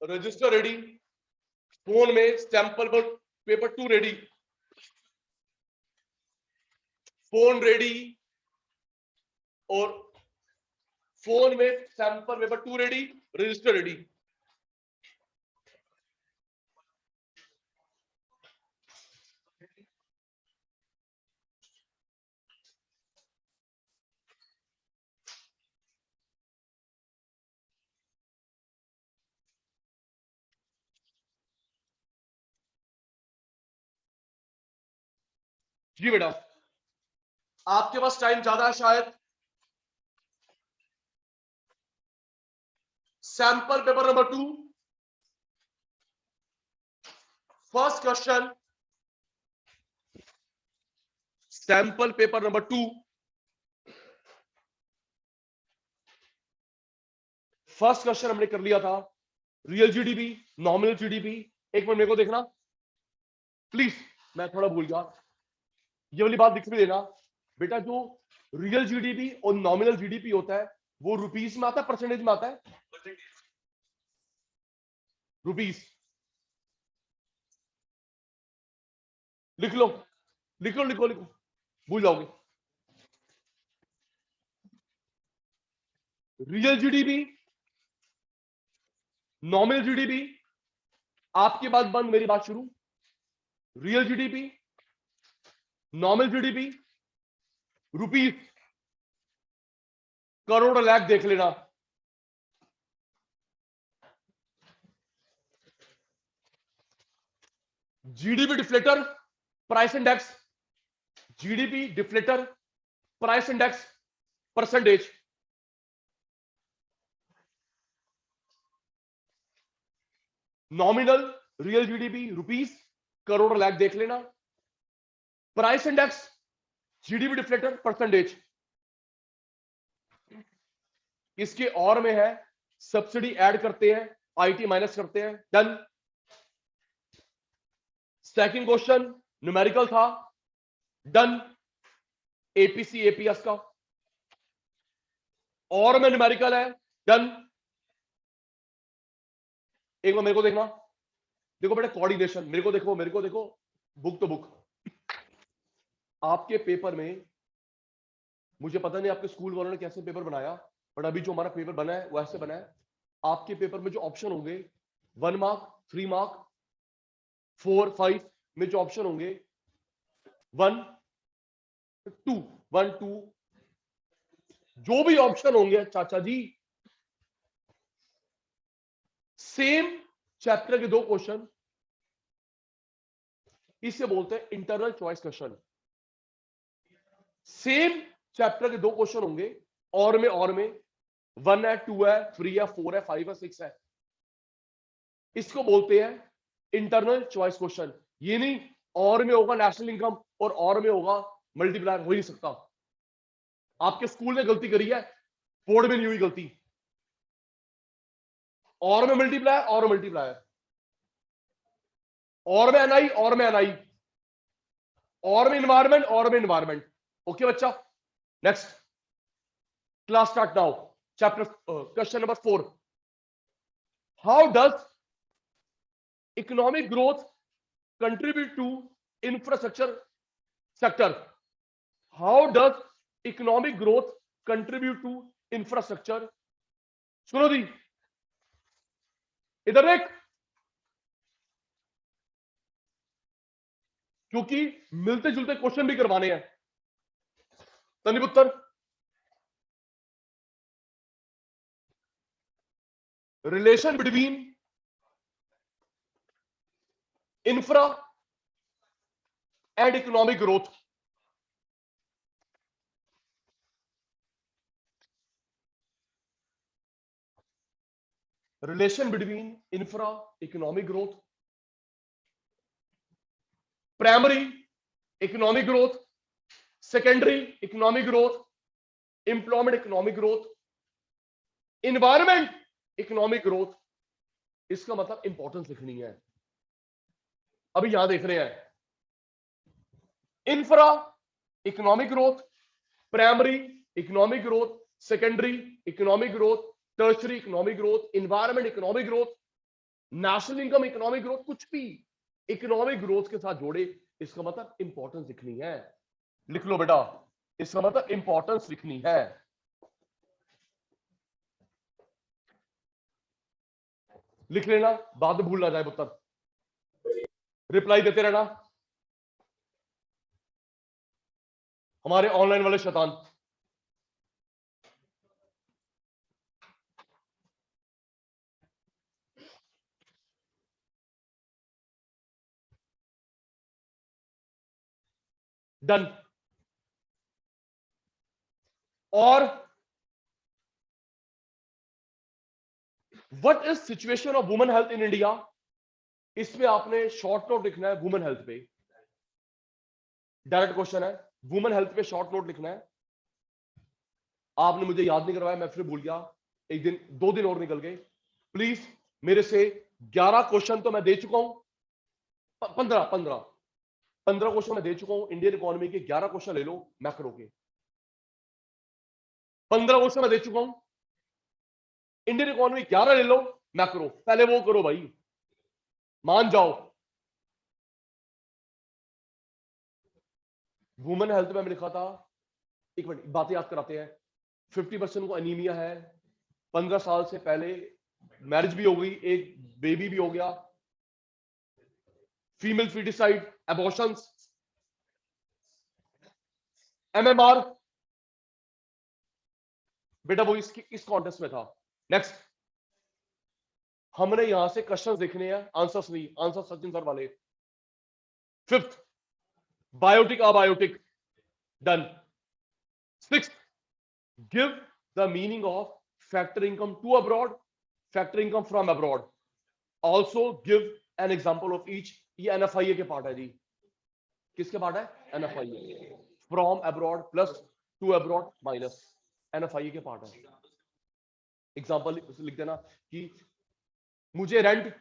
Register ready, phone में sample paper 2 ready, phone ready और phone में sample paper 2 ready, register ready. जी बेटा, आपके पास टाइम ज्यादा है शायद। Sample paper number 2, first question, sample paper number 2, first question हमने कर लिया था, रियल जीडीपी, नॉमिनल जीडीपी। एक मिनट मेरे को देखना प्लीज, मैं थोड़ा भूल गया, ये वाली बात लिख भी देना बेटा। जो रियल जीडीपी और नॉमिनल जीडीपी होता है वो रुपीस में आता है, परसेंटेज में आता है? रुपीस। लिख लो लिख लो लिख लो लिख लो, भूल जाओगे। रियल जीडीपी, नॉमिनल जीडीपी, आपकी बात बंद मेरी बात शुरू। Real GDP, nominal GDP, rupees, crore, lakh देख लेना। GDP deflator, price index, GDP deflator, price index, percentage. Nominal, real GDP, rupees, crore, lakh देख लेना। Price index, GDP deflator, percentage. इसके और में है सब्सिडी ऐड करते हैं, आईटी माइनस करते हैं, डन। सेकंड क्वेश्चन न्यूमेरिकल था, डन। एपीसी एपीएस का और में न्यूमेरिकल है, डन। एक बार मेरे को देखना, देखो बेटा कोऑर्डिनेशन, मेरे को देखो बुक तो बुक। आपके पेपर में मुझे पता नहीं आपके स्कूल वालों ने कैसे पेपर बनाया, बट अभी जो हमारा पेपर बना है वैसे बना है। आपके पेपर में जो ऑप्शन होंगे 1 मार्क, 3 मार्क, 4, 5 में जो ऑप्शन होंगे 1, 2 जो भी ऑप्शन होंगे चाचा जी, सेम चैप्टर के 2 क्वेश्चन, इसे बोलते हैं internal choice question. Same chapter के 2 क्वेश्चन होंगे और में 1 है, 2 है, 3 है, 4 है, 5 है, 6 है। इसको बोलते हैं इंटरनल चॉइस क्वेश्चन। ये नहीं और में होगा नेशनल इनकम और में होगा मल्टीप्लायर, हो ही नहीं सकता। आपके स्कूल ने गलती करी है, बोर्ड में नहीं हुई गलती। और में मल्टीप्लायर और मल्टीप्लायर, और में एनआई और में एनआई, और में इन्वायरमेंट और में इन्वायरमेंट। ओके बच्चा, next class start now. Chapter question number 4, how does economic growth contribute to infrastructure sector? How does economic growth contribute to infrastructure? सुनो दी, इधर देख, क्योंकि मिलते जुलते क्वेश्चन भी करवाने हैं। तनिक उत्तर, relation between infra and economic growth. Relation between infra economic growth, primary economic growth, secondary economic growth, employment economic growth, environment economic growth. इसका मतलब इंपॉर्टेंस लिखनी है। अभी यहां देख रहे हैं infra economic growth, primary economic growth, secondary economic growth, tertiary economic growth, environment economic growth. National income, economic growth, कुछ भी इकोनॉमिक ग्रोथ के साथ जोड़े, इसका मतलब इंपॉर्टेंस लिखनी है। लिख लो बेटा, इसका मतलब इंपॉर्टेंस लिखनी है। लिख लेना, बाद में भूल ना जाए पुत्र, रिप्लाई देते रहना। हमारे ऑनलाइन वाले शैतान, डन। और what is situation of women health in India, इसमें आपने शॉर्ट नोट लिखना है वुमेन हेल्थ पे। डायरेक्ट क्वेश्चन है, वुमेन हेल्थ पे शॉर्ट नोट लिखना है। आपने मुझे याद नहीं करवाया, मैं फिर भूल गया, एक दिन 2 दिन और निकल गए। प्लीज मेरे से 11 क्वेश्चन तो मैं दे चुका हूं, 15 क्वेश्चन मैं दे चुका हूं इंडियन इकोनॉमी के। 11 क्वेश्चन ले लो मैक्रो के, 15 क्वेश्चन मैं दे चुका हूं इंडियन इकोनॉमी, 11 ले लो मैक्रो। पहले वो करो भाई, मान जाओ। वुमेन हेल्थ में मैंने लिखा था, एक मिनट बातें याद कराते हैं। 50% को अनीमिया है, 15 साल से पहले मैरिज भी हो गई, एक बेबी भी हो गया, फीमेल फीटिसाइड, एबॉर्शंस, एमएमआर, बेटा वो इस कॉन्टेस्ट में था। नेक्स्ट, हमने यहां से क्वेश्चंस देखने हैं, आंसर्स नहीं, आंसर सचिन सर वाले। Fifth, biotic abiotic, done. Sixth, give the meaning of factor income to abroad, factor income from abroad, also give an example of each. ये एनएफआईए के पार्ट है जी। किसके पार्ट है? NFIA. From abroad plus to abroad minus, NFIA के part है। Example लिख देना कि मुझे रेंट,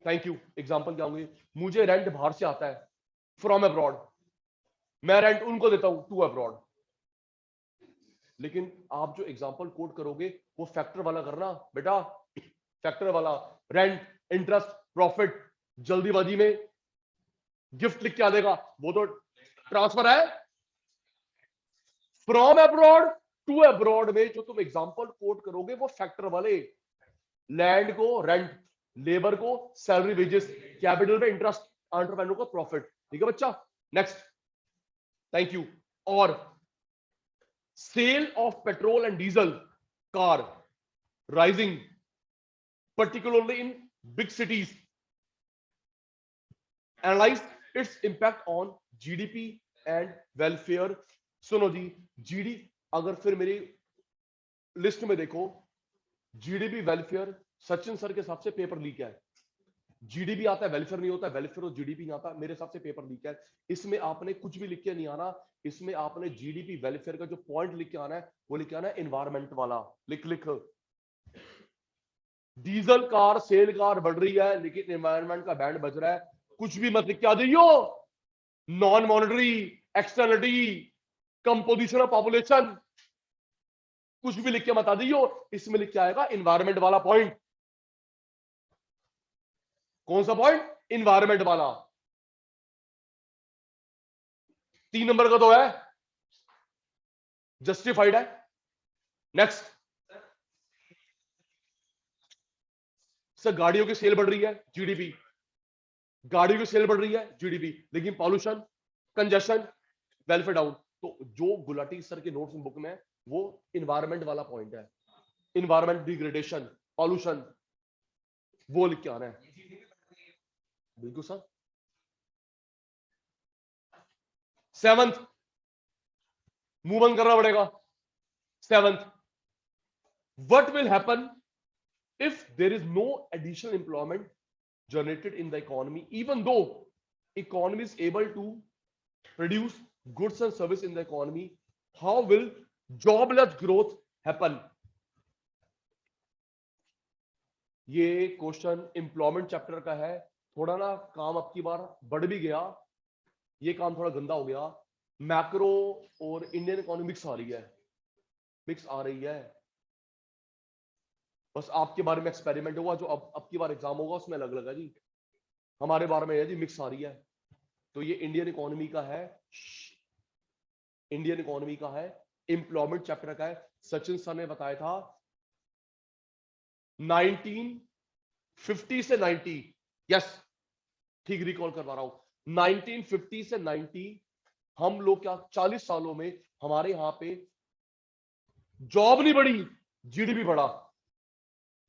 थैंक यू, एग्जाम्पल क्या होंगे, मुझे रेंट बाहर से आता है फ्रॉम अब्रॉड, मैं रेंट उनको देता हूं टू अब्रॉड। लेकिन आप जो एग्जाम्पल कोट करोगे वो फैक्टर वाला करना बेटा, फैक्टर वाला। रेंट, इंटरेस्ट, प्रॉफिट, जल्दीबाजी में गिफ्ट लिख के आ देगा, वो तो ट्रांसफर है। फ्रॉम अब्रॉड टू अब्रॉड में जो तुम एग्जाम्पल कोट करोगे वो फैक्टर वाले। लैंड को रेंट, लेबर को सैलरी वेजेस, कैपिटल पे इंटरेस्ट, एंटरप्रेन्योर को प्रॉफिट। ठीक है बच्चा, नेक्स्ट, थैंक यू। और sale of petrol and diesel car rising particularly in big cities, analyze its impact on GDP and welfare। सुनो जी, जीडी, अगर फिर मेरी लिस्ट में देखो, जीडीपी वेलफेयर सचिन सर के हिसाब से पेपर लीक है। जीडीपी आता है, वेलफेयर नहीं होता, वेलफेयर और जीडीपी नहीं आता, मेरे हिसाब से पेपर लीक है। इसमें आपने कुछ भी लिख के नहीं आना, इसमें आपने जीडीपी वेलफेयर का जो पॉइंट लिख के आना है वो लिख के आना है एनवायरमेंट वाला। लिख लिख, डीजल कार सेल कार बढ़ रही है लेकिन एनवायरमेंट का बैंड बज रहा है, कुछ भी मत लिख के आ जाइयो। Non monetary, externality, composition of population, कुछ भी लिख के मत आ जाइयो। इसमें लिख के आएगा एनवायरमेंट वाला पॉइंट। कौन सा पॉइंट? एनवायरमेंट वाला। 3 नंबर का तो है, जस्टिफाइड है। नेक्स्ट सर, गाड़ियों की सेल बढ़ रही है, जीडीपी, गाड़ियों की सेल बढ़ रही है जीडीपी, लेकिन पॉल्यूशन, कंजेशन, वेलफेयर डाउन। तो जो गुलाटी सर के नोट्स बुक में है वो इन्वायरमेंट वाला पॉइंट है, इन्वायरमेंट डिग्रेडेशन, पॉल्यूशन, वो लिख के आना है। बिल्कुल सर। 7th, मूव ऑन करना पड़ेगा। 7th, what will happen if there is no additional employment generated in the economy, even though economy is able to produce goods and service in the economy, how will jobless growth happen? ये question employment chapter का है। थोड़ा ना काम अब की बार बढ़ भी गया, ये काम थोड़ा गंदा हो गया। मैक्रो और इंडियन इकोनॉमी मिक्स आ रही है, मिक्स आ रही है। बस आपके बारे में एक्सपेरिमेंट होगा, जो अब की बार एग्जाम होगा उसमें अलग अलग है जी। हमारे बारे में है जी मिक्स आ रही है। तो ये इंडियन इकोनॉमी का है, इंडियन इकोनॉमी का है, एम्प्लॉयमेंट चैप्टर का है। सचिन सर ने बताया था 1950 से 90, यस ठीक रिकॉल करवा रहा हूं, 1950 से 90 हम लोग क्या 40 सालों में हमारे यहां पे जॉब नहीं बढ़ी, जीडीपी बढ़ा।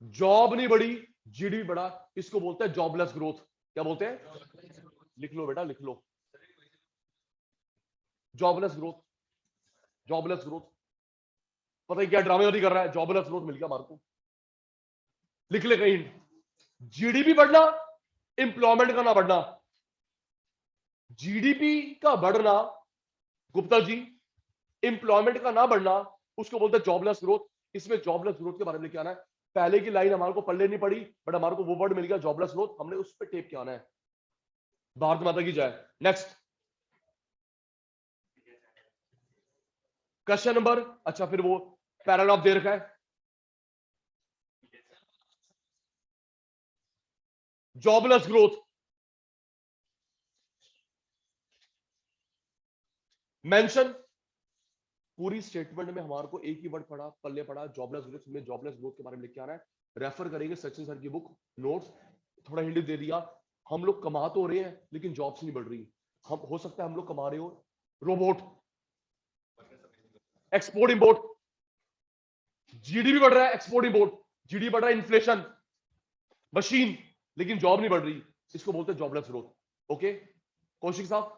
जॉब नहीं बढ़ी, जीडीपी बढ़ा। इसको बोलते हैं जॉबलेस ग्रोथ। क्या बोलते हैं? लिख लो बेटा, लिख लो, जॉबलेस ग्रोथ। जॉबलेस ग्रोथ, पता है क्या ड्रामेबाजी कर रहा है? जॉबलेस ग्रोथ मिल गया मार्क को, लिख ले कहीं। जीडीपी बढ़ना, एम्प्लॉयमेंट का ना बढ़ना। जीडीपी का बढ़ना गुप्ता जी, एम्प्लॉयमेंट का ना बढ़ना, उसको बोलते हैं जॉबलेस ग्रोथ। इसमें जॉबलेस ग्रोथ के बारे में क्या आना है? पहले की लाइन हमारे को पढ़ने नहीं पड़ी, बट हमारे को वो वर्ड मिल गया जॉबलेस ग्रोथ, हमने उस पर टेप क्या आना है। भारत माता की जय। नेक्स्ट क्वेश्चन नंबर, अच्छा फिर वो पैराग्राफ दे रखा है, जॉबलेस ग्रोथ मेंशन। पूरी स्टेटमेंट में हमारे को एक ही वर्ड पढ़ा, पल्ले पड़ा जॉबलेस ग्रोथ में। जॉबलेस ग्रोथ के बारे में लिख के आना है। रेफर करेंगे सचिन सर की बुक, नोट्स। थोड़ा हिंट दे दिया, हम लोग कमा तो रहे हैं लेकिन जॉब्स नहीं बढ़ रही। हम हो सकता है हम लोग कमा रहे हो, रोबोट, एक्सपोर्ट इंपोर्ट, जीडीपी बढ़ रहा है, एक्सपोर्ट इंपोर्ट, जीडीपी बढ़ रहा है, इन्फ्लेशन, मशीन, लेकिन जॉब नहीं बढ़ रही। इसको बोलते हैं जॉबलेस ग्रोथ। ओके कौशिक साहब,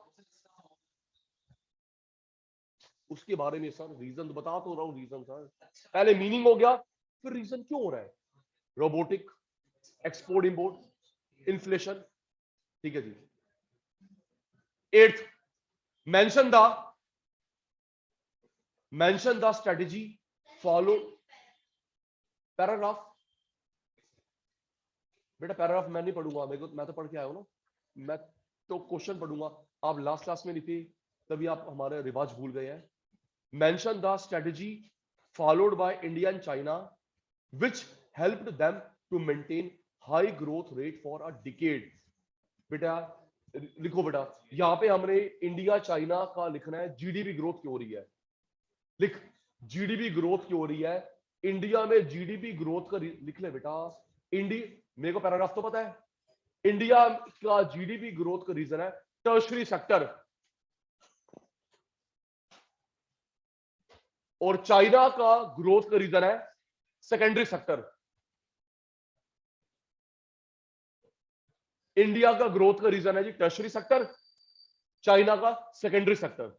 उसके बारे में सर रीजन तो बता तो रहा हूं। रीजन सर पहले मीनिंग हो गया, फिर रीजन क्यों हो रहा है। रोबोटिक, एक्सपोर्ट इंपोर्ट, इन्फ्लेशन, ठीक है जी। Eighth, mention the strategy follow. Paragraph बेटा, पैराग्राफ मैं नहीं पढ़ूंगा, मेरे को मैं तो पढ़ के आया हूं ना। मैं तो क्वेश्चन पढ़ूंगा, आप लास्ट क्लास में नहीं थे तभी आप हमारे रिवाज भूल गए हैं। Mention the strategy followed by India and China which helped them to maintain high growth rate for a decade. बेटा लिखो बेटा, यहां पे हमने इंडिया चाइना का लिखना है, जीडीपी ग्रोथ क्यों हो रही है। लिख, जीडीपी ग्रोथ क्यों हो रही है इंडिया में। जीडीपी ग्रोथ का लिख ले बेटा। इंडिया, मेरे को पैराग्राफ तो पता है। इंडिया का जीडीपी ग्रोथ का रीजन है टर्शरी सेक्टर, और चाइना का ग्रोथ का रीजन है सेकेंडरी सेक्टर। इंडिया का ग्रोथ का रीजन है जी टर्शरी सेक्टर, चाइना का सेकेंडरी सेक्टर।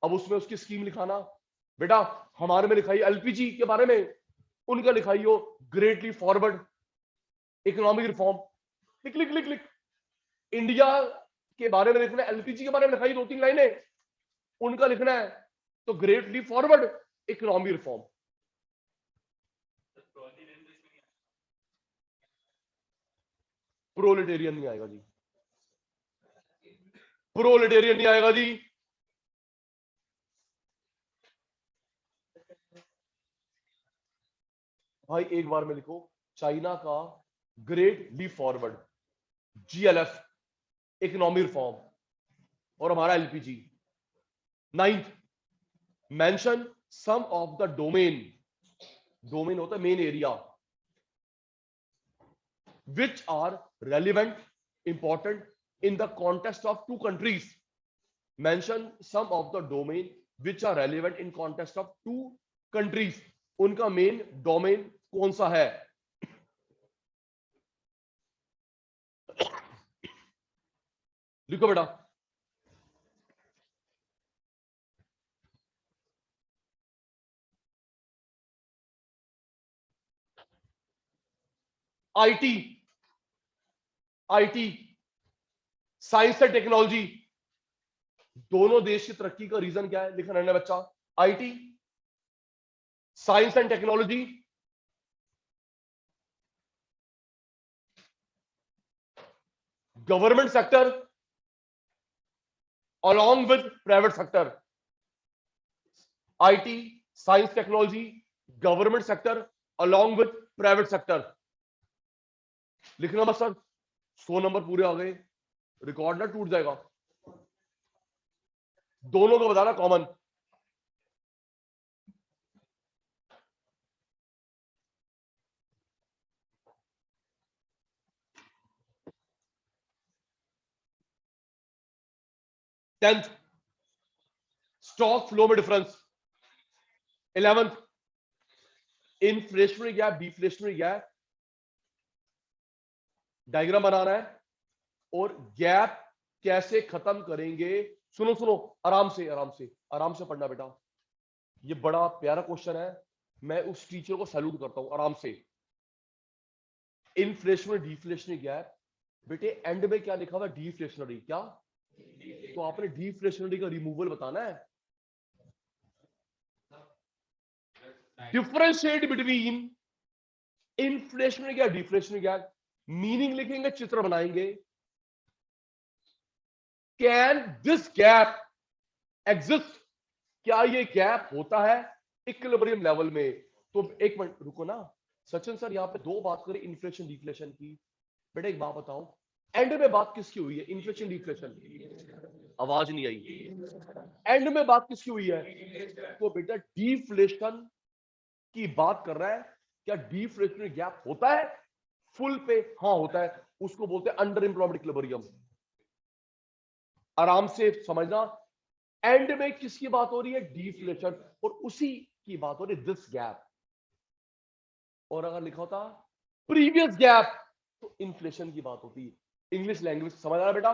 अब उसमें उसकी स्कीम लिखाना बेटा, हमारे में लिखाई एलपीजी के बारे में, उनका लिखाई हो ग्रेटली फॉरवर्ड इकोनॉमिक रिफॉर्म। लिख लिख लिख लिख, इंडिया के बारे में लिखना है, एलपीजी के बारे में लिखाई 2-3 लाइनें, उनका लिखना है तो greatly forward economic reform. Proletarian नहीं आएगा जी, प्रोलेटेरियन नहीं आएगा जी। भाई एक बार में लिखो, चाइना का great leap forward, GLF economic reform, और हमारा LPG. Ninth, mention some of the domain, domain होता है main area, which are relevant, important in the context of two countries. Mention some of the domain which are relevant in context of two countries. उनका main domain कौन सा है? लिखो बेटा। IT, IT, science and technology, दोनों देश की तरक्की का रीजन क्या है? लिखना है बच्चा, IT, science and technology, government sector along with private sector. IT, science technology, government sector along with private sector. लिखना बस सर, 100 नंबर पूरे आ गए, रिकॉर्ड ना टूट जाएगा। दोनों को बताना कॉमन। टेंथ, स्टॉक फ्लो में difference. 11th, inflationary gap, deflationary gap, diagram बनाना है, और गैप कैसे खत्म करेंगे। सुनो सुनो, आराम से आराम से आराम से पढ़ना बेटा, ये बड़ा प्यारा क्वेश्चन है, मैं उस टीचर को सैल्यूट करता हूं। आराम से, इन्फ्लेशनरी डिफ्लेशनरी गैप, बेटे एंड में क्या लिखा हुआ है? डिफ्लेशनरी। क्या? तो आपने डिफ्लेशनरी का रिमूवल बताना है। Differentiate between inflationary gap, deflationary gap, meaning लिखेंगे, चित्र बनाएंगे। Can this gap exist? क्या ये गैप होता है इक्विलिब्रियम लेवल में? तो एक मिनट रुको ना सचिन सर, यहां पे दो बात करें, इन्फ्लेशन डिफ्लेशन की। बेटा एक बात बताओ, एंड में बात किसकी हुई है? इन्फ्लेशन डिफ्लेशन की। आवाज नहीं आई। एंड में बात किसकी हुई है? तो बेटा डिफ्लेशन की बात कर रहा है। क्या डिफ्लेशनरी गैप होता है फुल पे? हाँ होता है, उसको बोलते हैं अंडर एम्प्लॉयमेंट इक्विलिब्रियम। आराम से समझना, एंड में किसकी बात हो रही है? डिफ्लेशन, और उसी की बात हो रही है दिस गैप। और अगर लिखा होता प्रीवियस गैप तो इन्फ्लेशन की बात होती। इंग्लिश लैंग्वेज समझ आ रहा बेटा?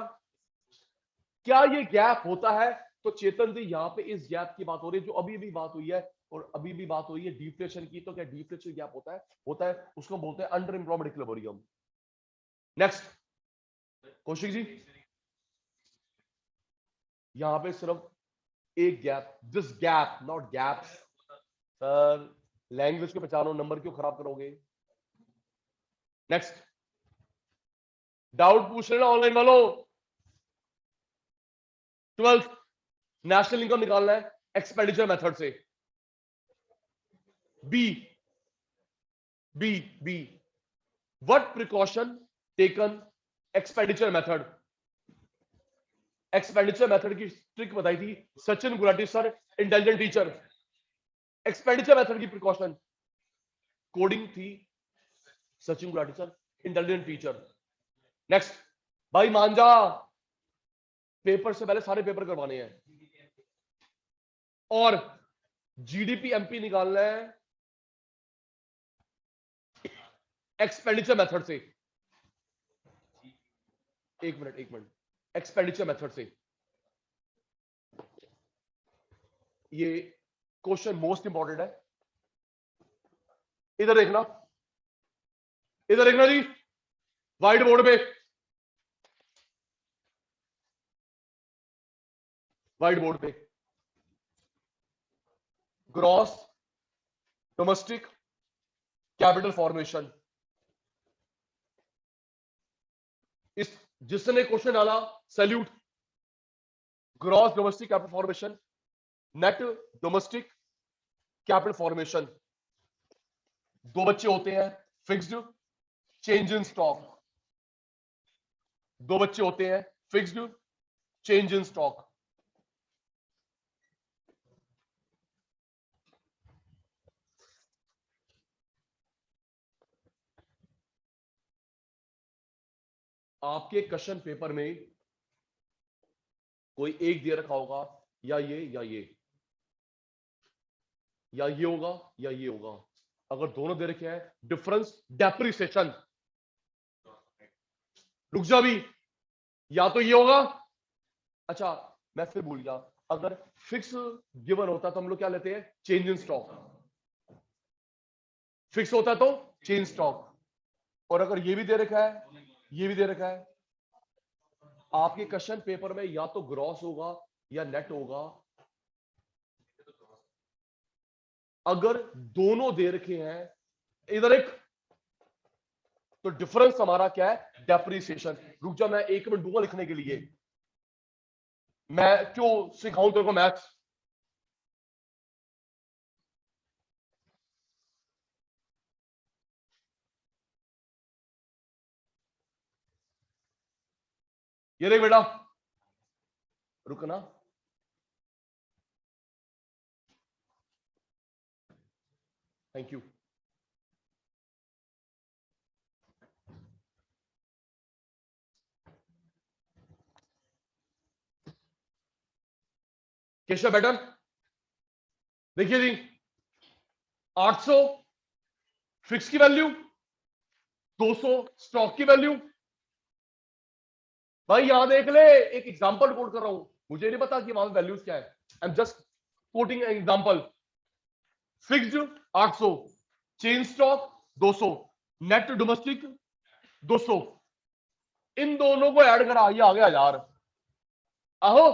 क्या ये गैप होता है? तो चेतन जी यहां पे इस गैप की बात हो रही है जो अभी भी बात हुई है, और अभी भी बात हुई है डिफ्लेशन की। तो क्या डिफ्लेशन गैप होता है? होता है, उसको बोलते हैं under employment equilibrium. Next Kaushik ji, यहां पे सिर्फ एक gap, this gap, not gaps. Sir language को पहचानो, नंबर क्यों खराब करोगे? नेक्स्ट, डाउट पूछ लेना ऑनलाइन वालों। 12th, नेशनल इनकम निकालना है एक्सपेंडिचर मेथड से। B B B, what precaution taken expenditure method? Expenditure method की ट्रिक बताई थी Sachin Gulati sir, intelligent teacher. Expenditure method की प्रिकॉशन कोडिंग थी Sachin Gulati sir, intelligent teacher. Next, भाई मान जा, पेपर से पहले सारे पेपर करवाने हैं, और जीडीपी एमपी निकालना है एक्सपेंडिचर मेथड से। एक मिनट एक मिनट, एक्सपेंडिचर मेथड से। ये क्वेश्चन मोस्ट इंपॉर्टेंट है, इधर देखना, इधर देखना जी, व्हाइट बोर्ड पे, व्हाइट बोर्ड पे, ग्रॉस डोमेस्टिक कैपिटल फॉर्मेशन। इस जिसने क्वेश्चन डाला salute. Gross domestic capital formation, net domestic capital formation, दो बच्चे होते हैं, फिक्स्ड, चेंज इन स्टॉक। दो बच्चे होते हैं, फिक्स्ड, चेंज इन स्टॉक। आपके क्वेश्चन पेपर में कोई एक दे रखा होगा, या ये या ये, या ये होगा या ये होगा। अगर दोनों दे रखे हैं, डिफरेंस डेप्रिसिएशन, रुक जा भी, या तो ये होगा। अच्छा मैं फिर भूल गया, अगर फिक्स गिवन होता तो हम लोग क्या लेते हैं? Change in stock. फिक्स होता तो चेंज स्टॉक, और अगर ये भी दे रखा है, ये भी दे रखा है, आपके क्वेश्चन पेपर में या तो ग्रॉस होगा या नेट होगा। अगर दोनों दे रखे हैं, इधर एक, तो डिफरेंस हमारा क्या है? डेप्रिसिएशन। रुक जा, मैं 1 मिनट दूंगा लिखने के लिए, मैं क्यों सिखाऊं तेरे को मैथ्स। ये देख बेटा, रुकना, थैंक यू। केशव पैटर्न देखिए जी, 800 फिक्स की वैल्यू, 200 स्टॉक की वैल्यू। भाई यहां देख ले, एक एग्जांपल कोट कर रहा हूं, मुझे नहीं पता कि वहां वैल्यूज क्या है, I am just coating an example. Fixed 800, chain stock 200, net domestic 200, इन दोनों को ऐड करा, ये आ गया 1000। आहो,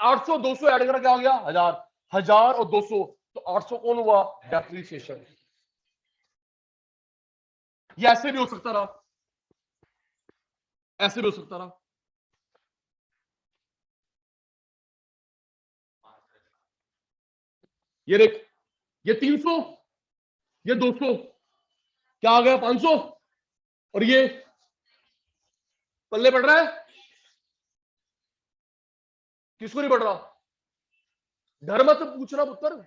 800 200 ऐड करा क्या आ गया 1000, 1000 और 200, तो 800 कौन हुआ, डेप्रिसिएशन। ये ऐसे भी हो सकता रहा, ऐसे भी हो सकता रहा। ये देख, ये 300, ये 200, क्या आ गया 500, और ये पल्ले पड़ रहा है, किसको नहीं पड़ रहा, डर मत पूछना पुत्र।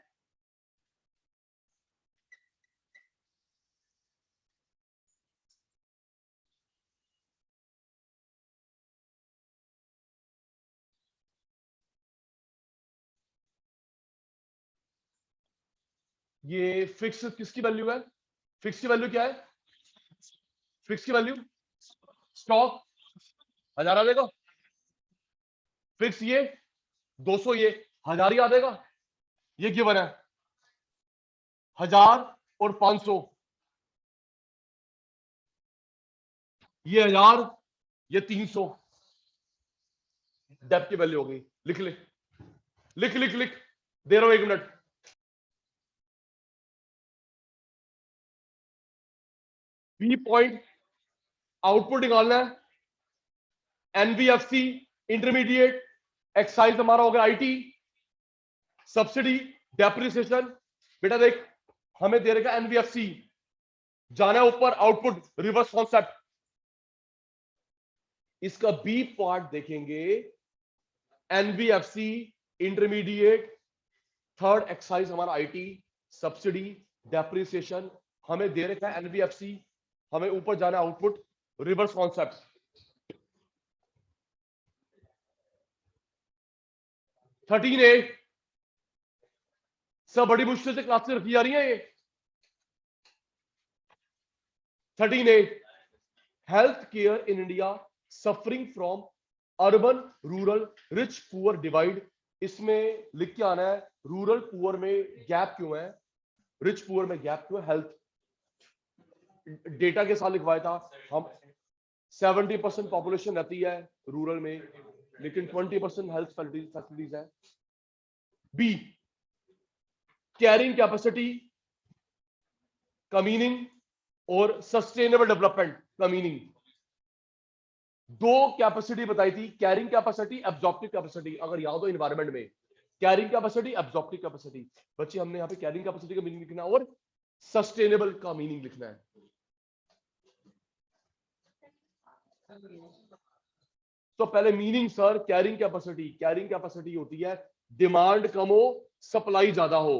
ये फिक्स किसकी वैल्यू है, फिक्स की वैल्यू क्या है, फिक्स की वैल्यू स्टॉक 1000 आ जाएगा, फिक्स ये 200, ये 1000 ही आ जाएगा, ये गिवन है 1000 और 500, ये 1000, ये 300, डेप की वैल्यू हो गई। लिख ले, लिख लिख लिख, दे रहा हूं 1 मिनट। बी पॉइंट आउटपुट निकालना है, एनबीएफसी इंटरमीडिएट, एक्साइज हमारा हो गया आईटी, सब्सिडी, डेप्रिसिएशन। बेटा देख, हमें दे रखा एनबीएफसी, जाना है ऊपर आउटपुट रिवर्स कॉन्सेप्ट, इसका बी पार्ट देखेंगे, एनबीएफसी इंटरमीडिएट, थर्ड एक्साइज हमारा आईटी, सब्सिडी, डेप्रिसिएशन। हमें दे रखा है एनबीएफसी, हमें ऊपर जाना आउटपुट रिवर्स कॉन्सेप्ट। 13A, सब बड़ी मुश्किल से क्लासेस रखी जा रही है। ये 13A, health care in India suffering from urban rural rich poor divide. इसमें लिख के आना है, रूरल पुअर में गैप क्यों है, रिच पुअर में गैप क्यों है। हेल्थ डेटा के साथ लिखवाया था हम, 70% पॉपुलेशन रहती है रूरल में, लेकिन 20% हेल्थ फैसिलिटीज है। बी, कैरिंग कैपेसिटी का मीनिंग और सस्टेनेबल डेवलपमेंट का मीनिंग, दो कैपेसिटी बताई थी, कैरिंग कैपेसिटी, एब्जॉर्प्टिव कैपेसिटी। अगर याद हो एनवायरनमेंट में, कैरिंग कैपेसिटी, एब्जॉर्प्टिव कैपेसिटी। बच्चे हमने यहाँ पे कैरिंग कैपेसिटी का मीनिंग लिखना और सस्टेनेबल का मीनिंग लिखना है। तो पहले meaning sir, carrying capacity, carrying capacity होती है डिमांड कम हो सप्लाई ज्यादा हो,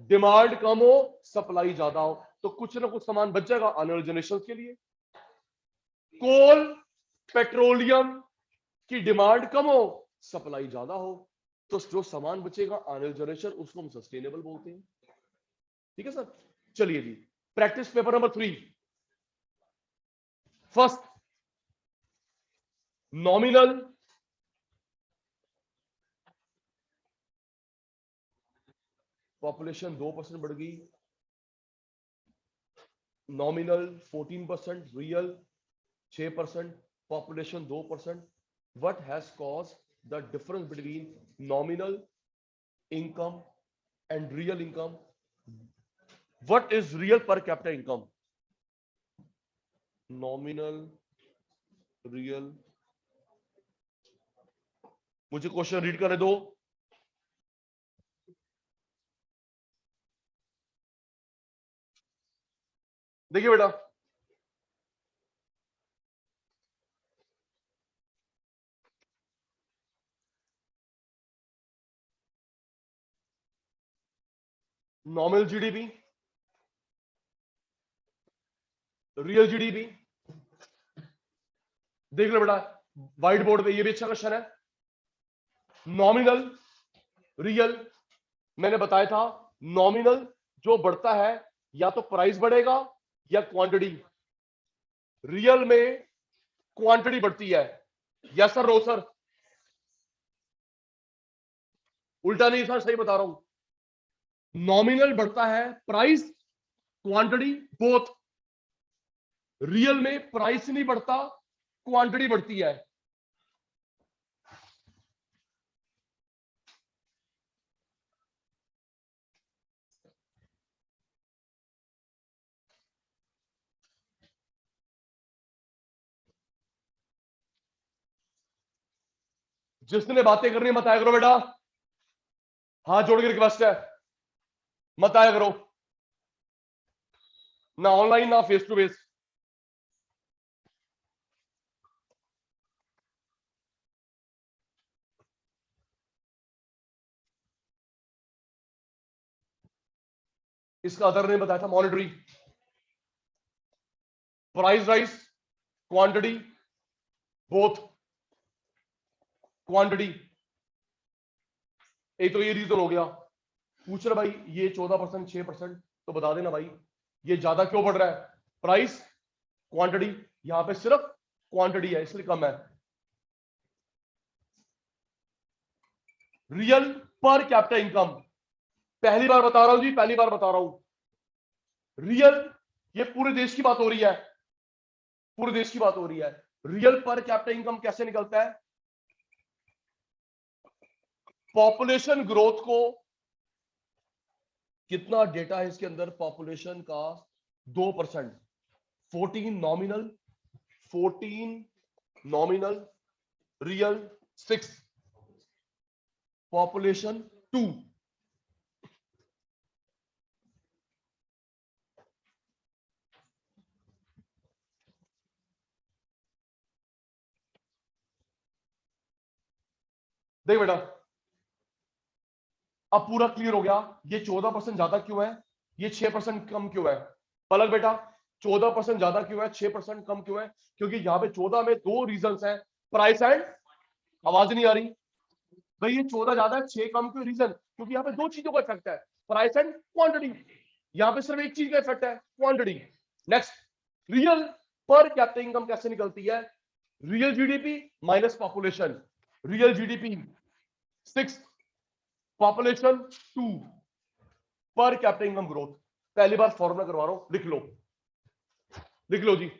डिमांड कम हो सप्लाई ज्यादा हो, तो कुछ ना कुछ सामान बच जाएगा आने वाले जनरेशन के लिए। कोल पेट्रोलियम की डिमांड कम हो सप्लाई ज्यादा हो, तो जो सामान बचेगा आने वाले जनरेशन, उसको हम सस्टेनेबल बोलते हैं। ठीक है सर, चलिए जी, practice paper number 3। First, nominal population 2% बढ़ गई, nominal 14%, real 6%, population 2%। What has cause the difference between nominal income and real income? What is real per capita income? Nominal, real, मुझे क्वेश्चन रीड करने दो। देखिए बेटा, nominal GDP, real GDP. देख लो बेटा white board पे, ये भी अच्छा क्वेश्चन है। नॉमिनल, रियल, मैंने बताया था नॉमिनल जो बढ़ता है या तो प्राइस बढ़ेगा या क्वांटिटी। रियल में क्वांटिटी बढ़ती है। Yes sir, no sir? उल्टा नहीं सर, सही बता रहा हूं। नॉमिनल बढ़ता है, प्राइस, क्वांटिटी, बोथ। रियल में प्राइस नहीं बढ़ता, क्वांटिटी बढ़ती है। जिसने बातें करनी मत आया करो बेटा, हाथ जोड़ के रिक्वेस्ट है, मत आया करो, ना ऑनलाइन ना फेस टू फेस। इसका अदर नहीं बताया था, monetary, price rise, quantity, both, quantity. एक तो ये रीजन हो गया। पूछ रहे भाई ये 14%, 6%, तो बता देना भाई ये ज्यादा क्यों बढ़ रहा है? Price, quantity. यहां पे सिर्फ क्वांटिटी है इसलिए कम है। रियल पर कैपिटा इनकम, पहली बार बता रहा हूं जी, पहली बार बता रहा हूं। रियल, ये पूरे देश की बात हो रही है, पूरे देश की बात हो रही है। रियल पर कैपिटा इनकम कैसे निकलता है? पॉपुलेशन ग्रोथ को, कितना डेटा है इसके अंदर पॉपुलेशन का? 2%। 14 नॉमिनल, 14 नॉमिनल, रियल 6, पॉपुलेशन 2। देख बेटा अब पूरा क्लियर हो गया, ये 14% ज्यादा क्यों है, ये 6% कम क्यों है? पलक बेटा 14% ज्यादा क्यों है, 6% कम क्यों है? क्योंकि यहाँ पे 14 में दो रीजंस हैं, प्राइस एंड, आवाज नहीं आ रही भाई, ये 14 ज्यादा है 6 कम क्यों? रीजन क्योंकि यहाँ पे दो चीजों का इफेक्ट है, प्राइस एंड क्वांटिटी। यहाँ पे सिर्फ एक चीज का इफेक्ट है, quantity. Next, real per capita income कैसे निकलती है? Real GDP minus population. Real GDP 6, population 2, पर कैपिटा इनकम ग्रोथ। पहली बार फॉर्मूला करवा रहा हूं, लिख लो, लिख लो जी।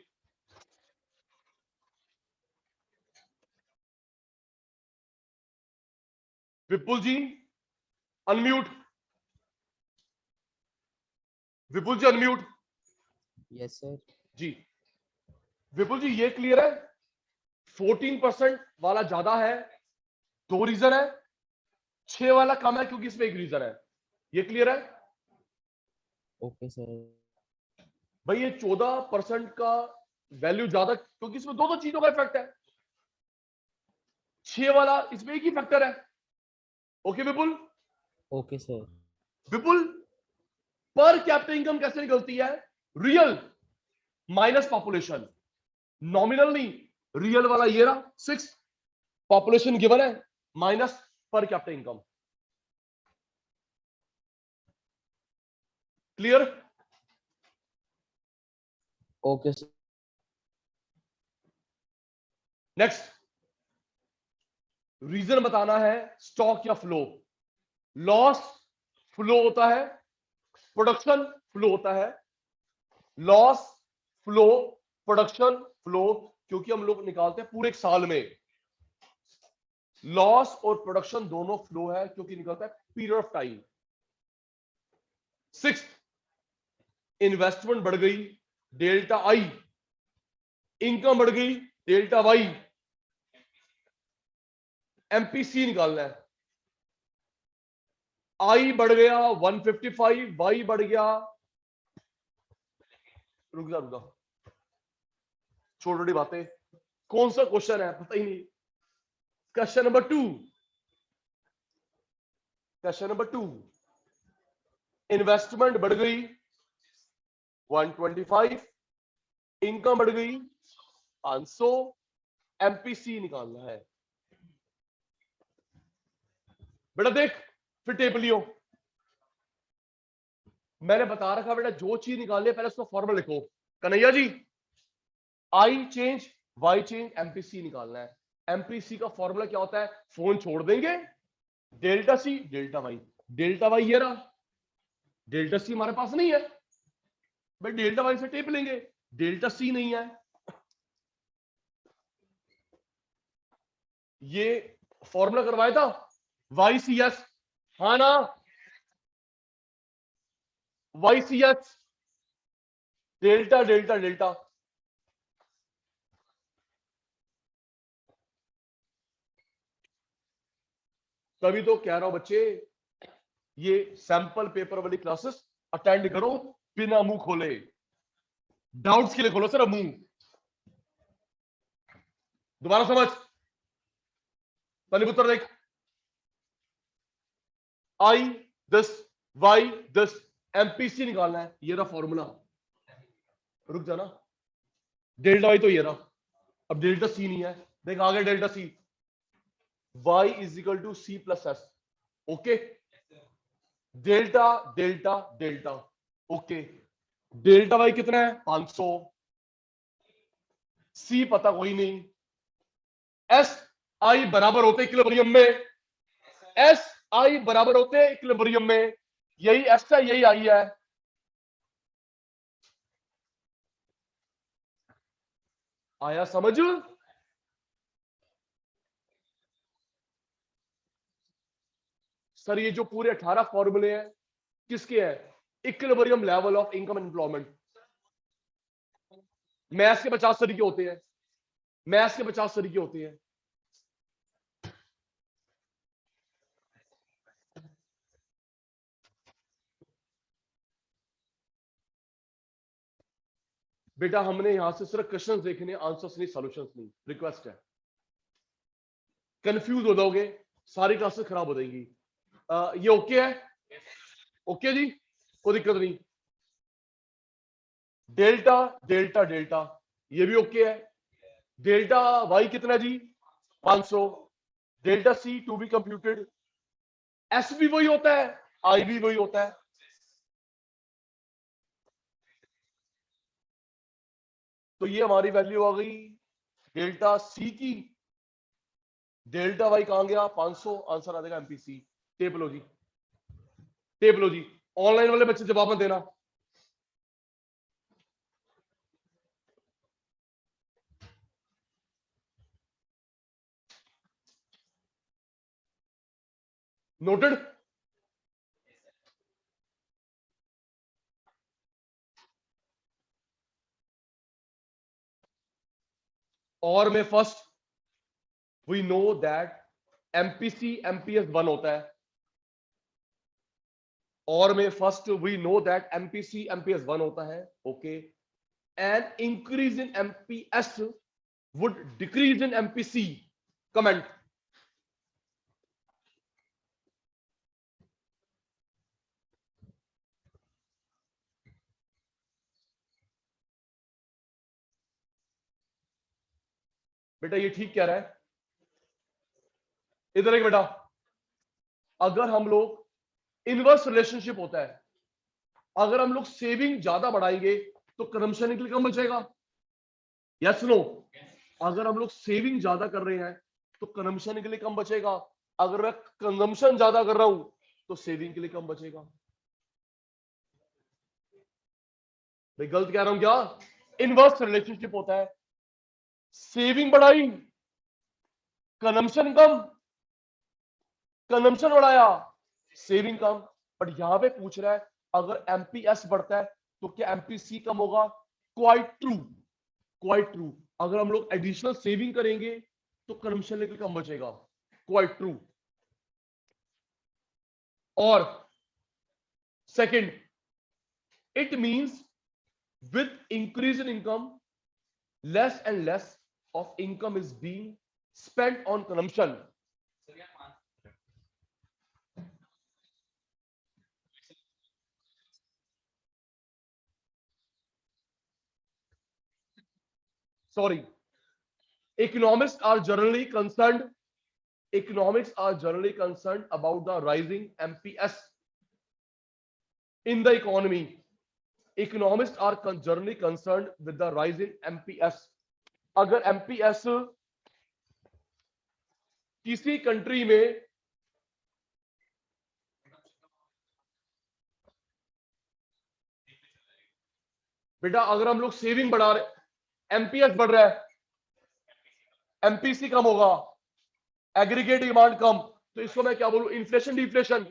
Vipul ji unmute, Vipul ji unmute. Yes sir. जी विपुल जी ये क्लियर है? 14% वाला ज्यादा है, दो रीजन है, 6 वाला कम है क्योंकि इसमें एक रीजन है। ये क्लियर है? Okay sir. भाई ये 14% का वैल्यू ज्यादा क्योंकि इसमें दो चीजों का इफेक्ट है, 6 वाला इसमें एक ही फैक्टर है। Okay Vipul? Okay sir. Vipul per capita income कैसे निकलती है? रियल माइनस पॉपुलेशन, नॉमिनल नहीं, रियल वाला ये रहा 6, पॉपुलेशन गिवन है, minus per capita income. Clear? Okay sir. Next, reason बताना है स्टॉक या फ्लो। लॉस फ्लो होता है, प्रोडक्शन फ्लो होता है। लॉस फ्लो, प्रोडक्शन फ्लो, क्योंकि हम लोग निकालते हैं पूरे एक साल में। लॉस और प्रोडक्शन दोनों फ्लो है क्योंकि निकलता है पीरियड ऑफ टाइम। 6, इन्वेस्टमेंट बढ़ गई, डेल्टा आई, इनकम बढ़ गई, डेल्टा वाई। एमपीसी निकालना है, आई बढ़ गया 155, वाई बढ़ गया, रुक जा छोटी छोटी बातें। कौन सा क्वेश्चन है पता ही नहीं। Question number 2, question number 2, investment बढ़ गई 125, इनकम बढ़ गई 500, एमपीसी निकालना है। बेटा देख, फिर टेप लियो। मैंने बता रखा बेटा, जो चीज निकालनी है पहले उसका फॉर्मूला लिखो। Kanhaiya ji, I change Y change MPC निकालना है। एमपीसी का फॉर्मूला क्या होता है? फोन छोड़ देंगे, delta C delta Y. Delta Y ये रहा, डेल्टा सी हमारे पास नहीं है भाई, डेल्टा वाई से टेप लेंगे, डेल्टा सी नहीं है। ये फॉर्मूला करवाया था वाई सी एस, हाँ ना, Y C S delta delta delta. तभी तो कह रहा हूं बच्चे, ये सैंपल पेपर वाली क्लासेस अटेंड करो बिना मुंह खोले। डाउट्स के लिए खोलो सिर्फ मुंह। दोबारा समझ, पहले उत्तर देख। आई 10 वाई 10 एमपीसी निकालना है, ये रहा फॉर्मूला। रुक जाना, डेल्टा वाई तो ये रहा, अब डेल्टा सी नहीं है, देख आ गया delta C. y is equal to C plus S, okay. Delta delta delta, okay. Delta Y कितना है? 500। सी पता कोई नहीं। एस आई बराबर होते इक्विलिब्रियम में, एस आई बराबर होते इक्विलिब्रियम में, यही एस है यही आई है। आया समझ? सर ये जो पूरे 18 फॉर्मूले हैं किसके हैं? Equilibrium level of income employment. Maths के 50 तरीके होते हैं, मैथ्स के 50 तरीके होते हैं। बेटा हमने यहां से सिर्फ क्वेश्चंस देखने, आंसर्स नहीं, सॉल्यूशंस नहीं। रिक्वेस्ट है, कंफ्यूज हो जाओगे, सारी क्लासेस खराब हो जाएंगी। ये ओके है? ओके जी, कोई दिक्कत नहीं। डेल्टा डेल्टा डेल्टा, ये भी ओके है। डेल्टा वाई कितना जी? 500। Delta C to be computed, S भी वही होता है, आई भी वही होता है। तो ये हमारी वैल्यू आ गई डेल्टा सी की। डेल्टा वाई कहां गया? 500, आंसर आ जाएगा एमपीसी। टेप लो जी, टेप लो जी। ऑनलाइन वाले बच्चे जवाब मत देना। नोटेड? और में first we know that MPC MPS 1 होता है। और में first we know that MPC MPS 1 होता है, okay. And increase in MPS would decrease in MPC. Comment. बेटा ये ठीक कह रहा है, इधर एक बेटा। अगर हम लोग इनवर्स रिलेशनशिप होता है, अगर हम लोग सेविंग ज्यादा बढ़ाएंगे तो कंजम्पशन के लिए कम बचेगा। Yes no? अगर हम लोग सेविंग ज्यादा कर रहे हैं तो कंजम्पशन के लिए कम बचेगा। अगर मैं कंजम्पशन ज्यादा कर रहा हूं तो सेविंग के लिए कम बचेगा। भाई गलत कह रहा हूं क्या? इनवर्स रिलेशनशिप होता है, सेविंग बढ़ाई कंजम्पशन कम, कंजम्पशन बढ़ाया सेविंग कम। बट यहां पे पूछ रहा है अगर एमपीएस बढ़ता है तो क्या एमपीसी कम होगा? Quite true, quite true. अगर हम लोग एडिशनल सेविंग करेंगे तो कंजम्पशन लेकर कम बचेगा, क्वाइट ट्रू। और second, it means with increase in income less and less of income is being spent on consumption. sorry, economists are generally concerned about the rising MPS in the economy. Economists are generally concerned with the rising MPS. अगर MPS किसी country में बेटा, अगर हम लोग saving बढ़ा रहे, MPS बढ़ रहा है, MPC कम होगा, एग्रीगेट डिमांड कम, तो इसको मैं क्या बोलूं? Inflation deflation.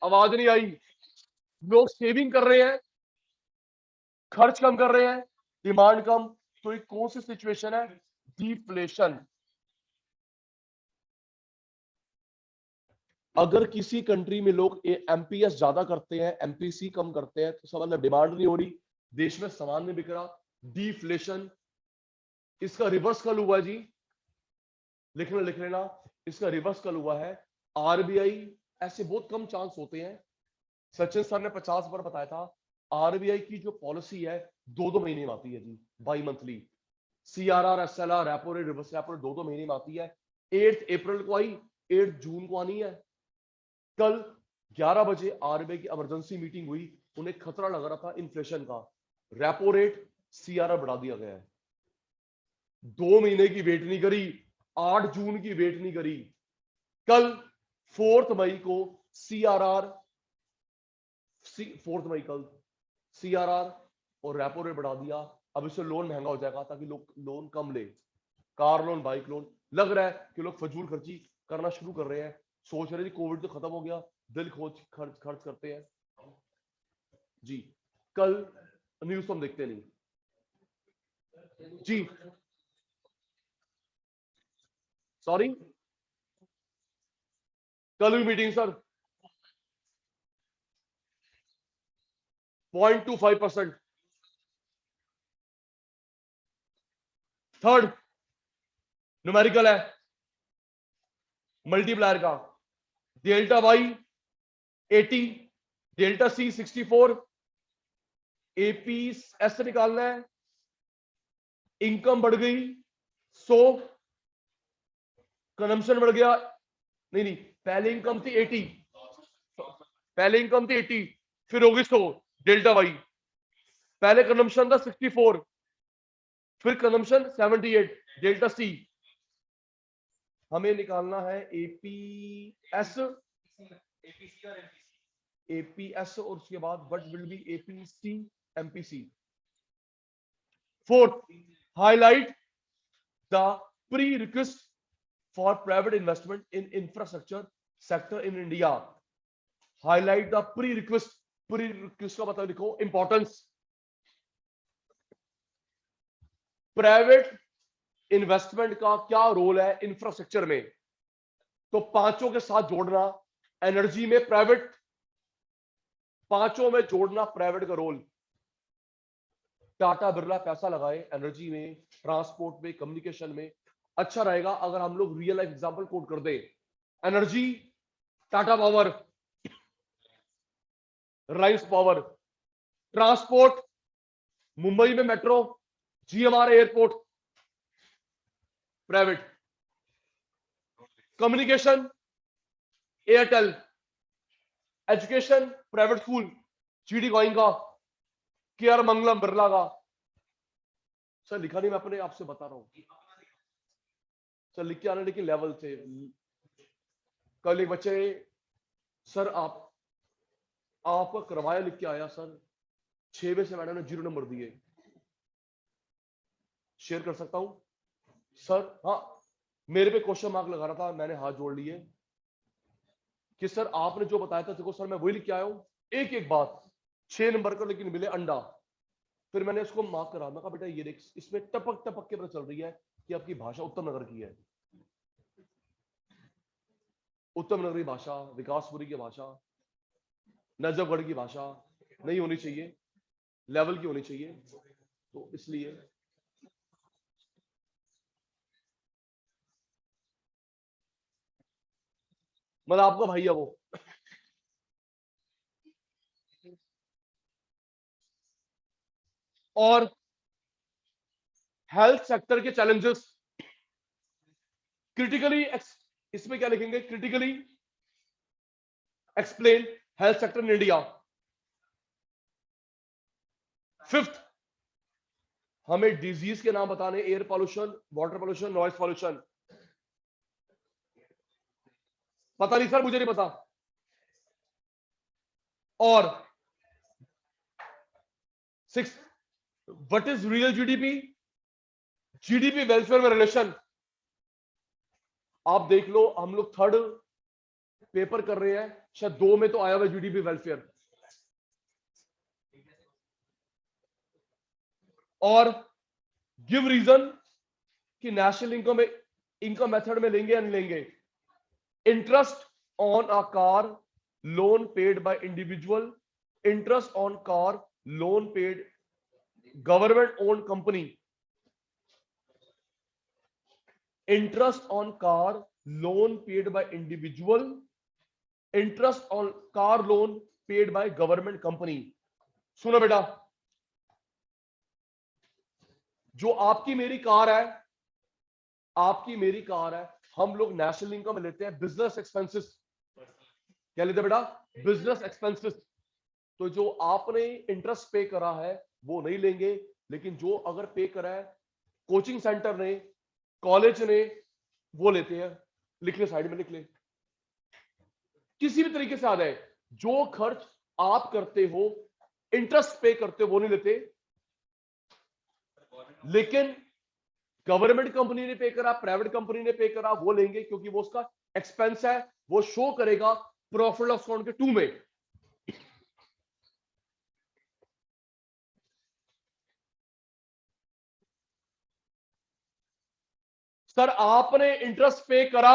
आवाज नहीं आई। लोग सेविंग कर रहे हैं, खर्च कम कर रहे हैं, डिमांड कम, तो ये कौन सी सिचुएशन है? डिफ्लेशन। अगर किसी कंट्री में लोग एमपीएस ज्यादा करते हैं, एमपीसी कम करते हैं, तो सब मतलब डिमांड नहीं हो रही, देश में सामान नहीं बिक रहा, डिफ्लेशन। इसका रिवर्स कल हुआ जी, लिख लेना, इसका रिवर्स कल हुआ है आरबीआई। ऐसे बहुत कम चांस होते हैं, सचिन सर ने 50 बार बताया था, आरबीआई की जो पॉलिसी है 2-2 महीने में आती है जी, bimonthly. CRR, SLR, repo rate, reverse repo rate 2-2 महीने में आती है। 8 अप्रैल को आई, 8 जून को आनी है। कल 11 बजे आरबीआई की इमरजेंसी मीटिंग हुई, उन्हें खतरा लग रहा था इन्फ्लेशन का, रेपो रेट, सीआरआर बढ़ा दिया गया है। 2 महीने की वेट नहीं करी, 8 जून की वेट नहीं करी, कल 4 मई को सीआरआर, 4 मई कल सीआरआर और रेपो रेट बढ़ा दिया। अब इससे लोन महंगा हो जाएगा ताकि लोग लोन कम ले, कार लोन, बाइक लोन। लग रहा है कि लोग फजूल खर्ची करना शुरू कर रहे हैं, सोच रहे हैं कोविड तो खत्म हो गया, दिल खोज खर्च करते हैं जी। कल न्यूज तो हम देखते नहीं जी, सॉरी, कल हुई मीटिंग सर, 0.25%। थर्ड न्यूमेरिकल है, मल्टीप्लायर का, delta Y 80, delta C 64, AP S निकालना है। इनकम बढ़ गई 100, कंजम्पशन बढ़ गया, नहीं, पहले इनकम थी 80, फिर होगी 100, डेल्टा वाई। पहले कंजम्पशन था 64, फिर कंजम्पशन 78, डेल्टा सी। हमें निकालना है एपीएस, और उसके बाद what will be APC, MPC. Fourth, highlight the pre-requisite for private investment in infrastructure sector in India. Highlight the prerequisite, का मतलब लिखो इंपॉर्टेंस। प्राइवेट इन्वेस्टमेंट का क्या रोल है इंफ्रास्ट्रक्चर में, तो पांचों के साथ जोड़ना, एनर्जी में प्राइवेट, पांचों में जोड़ना प्राइवेट का रोल। टाटा बिरला पैसा लगाए एनर्जी में, ट्रांसपोर्ट में, कम्युनिकेशन में। अच्छा रहेगा अगर हम लोग रियल लाइफ एग्जांपल कोट कर दें। Energy, Tata power, Reliance power. Transport, Mumbai में metro, GMR airport, private. Communication, Airtel. Education, private school, GD Goenka का, केआर मंगलम बिरला का। सर लिखा नहीं, मैं अपने आपसे बता रहा हूं सर, लिख के आने, लेकिन लेवल से। कल एक बच्चे, सर आपका करवाया, लिख के आया सर, 6 में से मैडम ने 0 नंबर दिए। शेयर कर सकता हूं सर? हाँ, मेरे पे क्वेश्चन मार्क लगा रहा था, मैंने हाथ जोड़ लिए कि सर आपने जो बताया था, देखो सर मैं वही लिख के आया हूं, एक एक बात। 6 नंबर का लेकिन मिले अंडा। फिर मैंने उसको मार्क करा, मैं कहा बेटा ये देख, इसमें टपक टपक के पता चल रही है कि आपकी भाषा उत्तम नगर की है। उत्तम नगरी भाषा, विकासपुरी की भाषा, नजफगढ़ की भाषा नहीं होनी चाहिए, लेवल की होनी चाहिए। तो इसलिए मतलब आपका भाई है वो। और हेल्थ सेक्टर के चैलेंजेस, क्रिटिकली, इसमें क्या लिखेंगे, critically explain health sector in India. Fifth, हमें डिजीज के नाम बताने, air pollution, water pollution, noise pollution. पता नहीं सर, मुझे नहीं पता। और six, what is real GDP, GDP welfare में रिलेशन। आप देख लो, हम लोग थर्ड पेपर कर रहे हैं, शायद 2 में तो आया हुआ जीडीपी वेलफेयर। और गिव रीजन कि नेशनल इनकम मेथड में लेंगे या नहीं लेंगे। Interest on a car loan paid by individual, interest on car loan paid government owned company, interest on car loan paid by individual, interest on car loan paid by government company। सुनो बेटा, जो आपकी मेरी car है, आपकी मेरी car है, हम लोग नेशनल इनकम में लेते हैं बिजनेस एक्सपेंसेस। क्या लेते हैं बेटा, बिजनेस एक्सपेंसेस। तो जो आपने इंटरेस्ट पे करा है वो नहीं लेंगे, लेकिन जो अगर पे करा है कोचिंग सेंटर ने, कॉलेज ने, वो लेते हैं। लिख ले, साइड में लिख ले, किसी भी तरीके से आ जाए, जो खर्च आप करते हो, इंटरेस्ट पे करते हो, वो नहीं लेते। लेकिन गवर्नमेंट कंपनी ने पे करा, प्राइवेट कंपनी ने पे करा, वो लेंगे, क्योंकि वो उसका एक्सपेंस है, वो शो करेगा प्रॉफिट लॉस अकाउंट के 2 में। सर आपने इंटरेस्ट पे करा,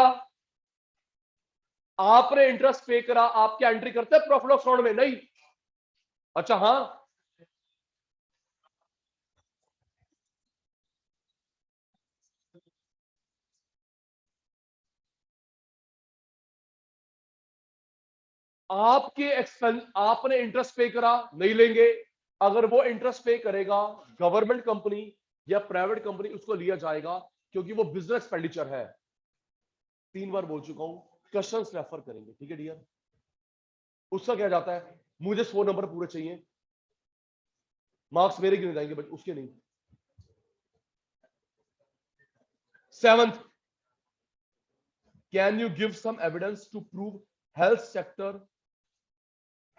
आपने इंटरेस्ट पे करा, आप क्या एंट्री करते हैं प्रॉफिट लॉस अकाउंट में? नहीं। अच्छा हाँ, आपके एक्सपेंस, आपने इंटरेस्ट पे करा, नहीं लेंगे। अगर वो इंटरेस्ट पे करेगा गवर्नमेंट कंपनी या प्राइवेट कंपनी, उसको लिया जाएगा, क्योंकि वो बिजनेस एक्सपेंडिचर है। 3 बार बोल चुका हूं, क्वेश्चंस रेफर करेंगे, ठीक है डियर। उसका क्या जाता है, मुझे 100 नंबर पूरे चाहिए, मार्क्स मेरे गिने जाएंगे बट उसके नहीं। 7th, can you give some evidence to prove health sector,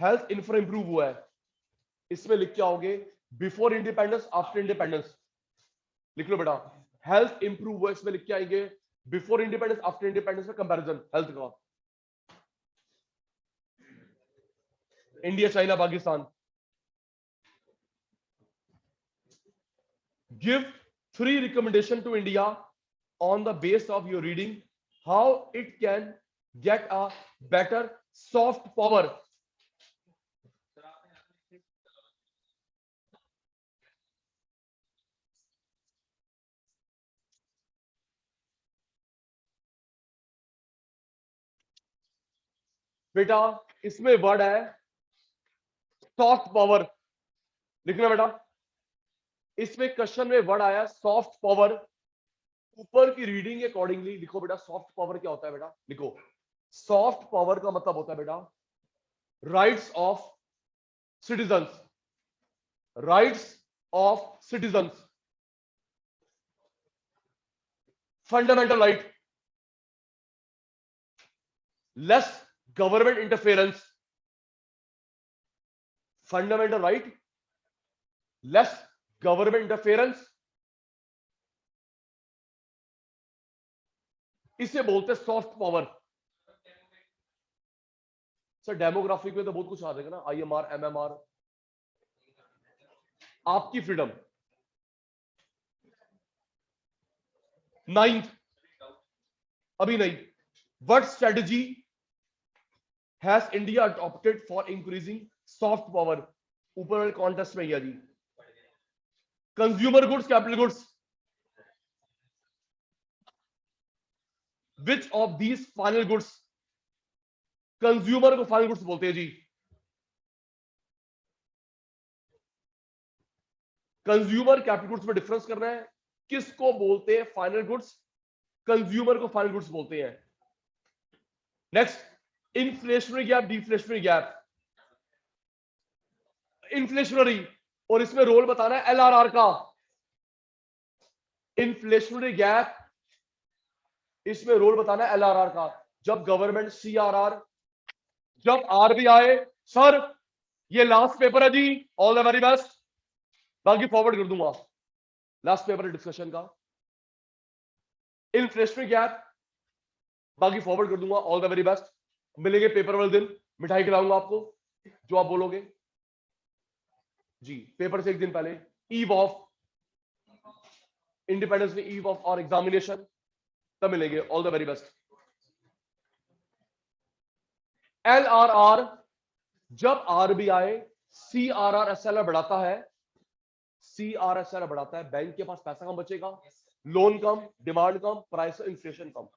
health infra improve हुआ है। इसमें लिख के आओगे बिफोर इंडिपेंडेंस, आफ्टर इंडिपेंडेंस। लिख लो बेटा, हेल्थ इंप्रूव हुआ, इसमें लिख के आएंगे बिफोर इंडिपेंडेंस, आफ्टर इंडिपेंडेंस में कंपैरिजन हेल्थ का। India, China, Pakistan. Give 3 recommendation to India on the base of your reading how it can get a better soft power। बेटा इसमें वर्ड है सॉफ्ट पावर, लिखना बेटा। इसमें क्वेश्चन में वर्ड आया सॉफ्ट पावर, ऊपर की रीडिंग के अकॉर्डिंगली लिखो बेटा। सॉफ्ट पावर क्या होता है बेटा, लिखो। सॉफ्ट पावर का मतलब होता है बेटा rights of citizens, rights of citizens, fundamental right, less government interference, fundamental right, less government interference, इसे बोलते हैं सॉफ्ट पावर। सर डेमोग्राफिक में तो बहुत कुछ आ जाएगा ना, IMR, MMR। आपकी फ्रीडम। 9th, अभी नहीं, what strategy has India adopted for increasing soft power. ऊपर वाले कॉन्टेस्ट में जी, consumer goods, capital goods, which of these final goods, consumer को फाइनल गुड्स बोलते हैं जी। कंज्यूमर कैपिटल गुड्स में डिफरेंस करना है, किसको बोलते हैं फाइनल गुड्स? कंज्यूमर को फाइनल गुड्स बोलते हैं। Next, inflationary gap, deflationary gap. Inflationary, और इसमें रोल बताना है एलआरआर का। इन्फ्लेशनरी गैप, इसमें रोल बताना है एलआरआर का। जब गवर्नमेंट सीआरआर, जब आरबीआई, सर ये लास्ट पेपर है जी, ऑल द वेरी बेस्ट, बाकी फॉरवर्ड कर दूंगा, लास्ट पेपर है डिस्कशन का। इन्फ्लेशनरी गैप बाकी फॉरवर्ड कर दूंगा, ऑल द वेरी बेस्ट। मिलेंगे पेपर वाले दिन, मिठाई खिलाऊंगा आपको जो आप बोलोगे जी। पेपर से एक दिन पहले, eve of independence day, eve of और एग्जामिनेशन, तब मिलेंगे, all the very best. LRR, जब आरबीआई सीआरआर एसएलआर बढ़ाता है, सीआरआर एसएलआर बढ़ाता है, बैंक के पास पैसा कम बचेगा, लोन कम, डिमांड कम, प्राइस इन्फ्लेशन कम।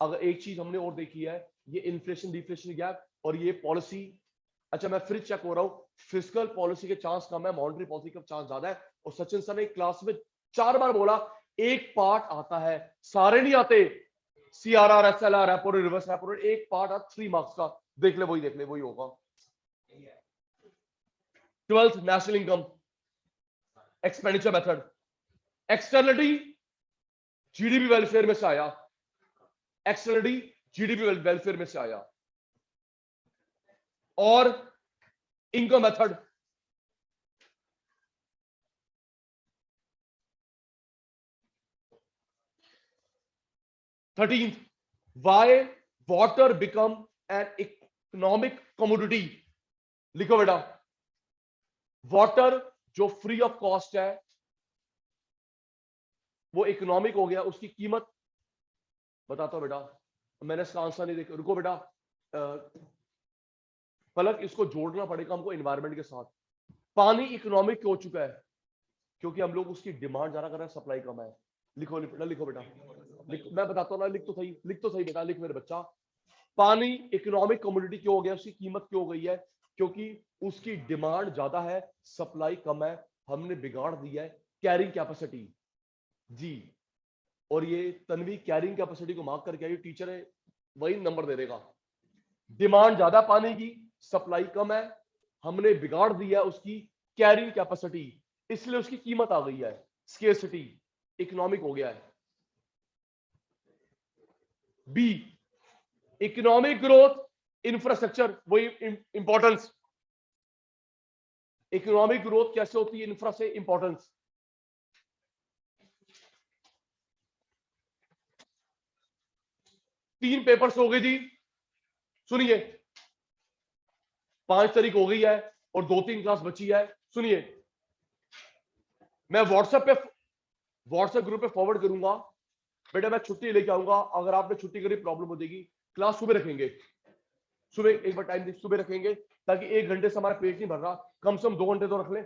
अगर एक चीज हमने और देखी है, ये इन्फ्लेशन डिफ्लेशन गैप और ये पॉलिसी। अच्छा, मैं फिर चेक हो रहा हूं, फिस्कल पॉलिसी के चांस कम है, मॉनेटरी पॉलिसी का चांस ज्यादा है। और सचिन सर ने क्लास में 4 बार बोला, एक पार्ट आता है, सारे नहीं आते। CRR SLR repo rate, reverse repo rate, एक पार्ट आता 3 मार्क्स का, देख ले वही होगा। 12th national income expenditure method, externality GDP welfare में से आया, एक्सटर्नलिटी जीडीपी वेलफेयर में से आया। और income method, thirteenth, Y water become an economic commodity. लिखो बेटा, वाटर जो फ्री ऑफ कॉस्ट है वो इकोनॉमिक हो गया, उसकी कीमत बताता हूं बेटा, मैंने इसका आंसर नहीं देखा, रुको बेटा। पलक, इसको जोड़ना पड़ेगा हमको एनवायरनमेंट के साथ। पानी इकोनॉमिक हो चुका है क्योंकि हम लोग उसकी डिमांड ज्यादा कर रहे हैं, सप्लाई कम है। लिखो लिखो बेटा, मैं बताता हूँ ना, लिख तो सही बेटा, लिख मेरे बच्चा। पानी इकोनॉमिक कमोडिटी क्यों हो गया, उसकी कीमत क्यों हो गई है? क्योंकि उसकी डिमांड ज्यादा है, सप्लाई कम है, हमने बिगाड़ दिया है कैरिंग कैपेसिटी जी। और ये तन्वी कैरिंग कैपेसिटी को मार्क करके आई, टीचर है वही नंबर दे देगा। डिमांड ज्यादा पानी की, सप्लाई कम है, हमने बिगाड़ दिया उसकी कैरिंग कैपेसिटी, इसलिए उसकी कीमत आ गई है, स्केर्सिटी, इकोनॉमिक हो गया है। बी, इकोनॉमिक ग्रोथ, इंफ्रास्ट्रक्चर, वही इंपॉर्टेंस। इकोनॉमिक ग्रोथ कैसे होती है? इंफ्रा से इंपॉर्टेंस। तीन पेपर्स हो गए जी, सुनिए, 5 तारीख हो गई है और 2-3 क्लास बची है। सुनिए, मैं व्हाट्सएप ग्रुप पे फॉरवर्ड करूंगा बेटा, मैं छुट्टी लेके आऊंगा, अगर आपने छुट्टी करी प्रॉब्लम हो जाएगी। क्लास सुबह रखेंगे, सुबह एक बार टाइम सुबह रखेंगे, ताकि 1 घंटे से हमारा पेट नहीं भर रहा, कम से कम 2 घंटे तो रख ले।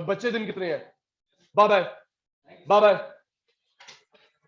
बच्चे दिन कितने हैं? Bye bye.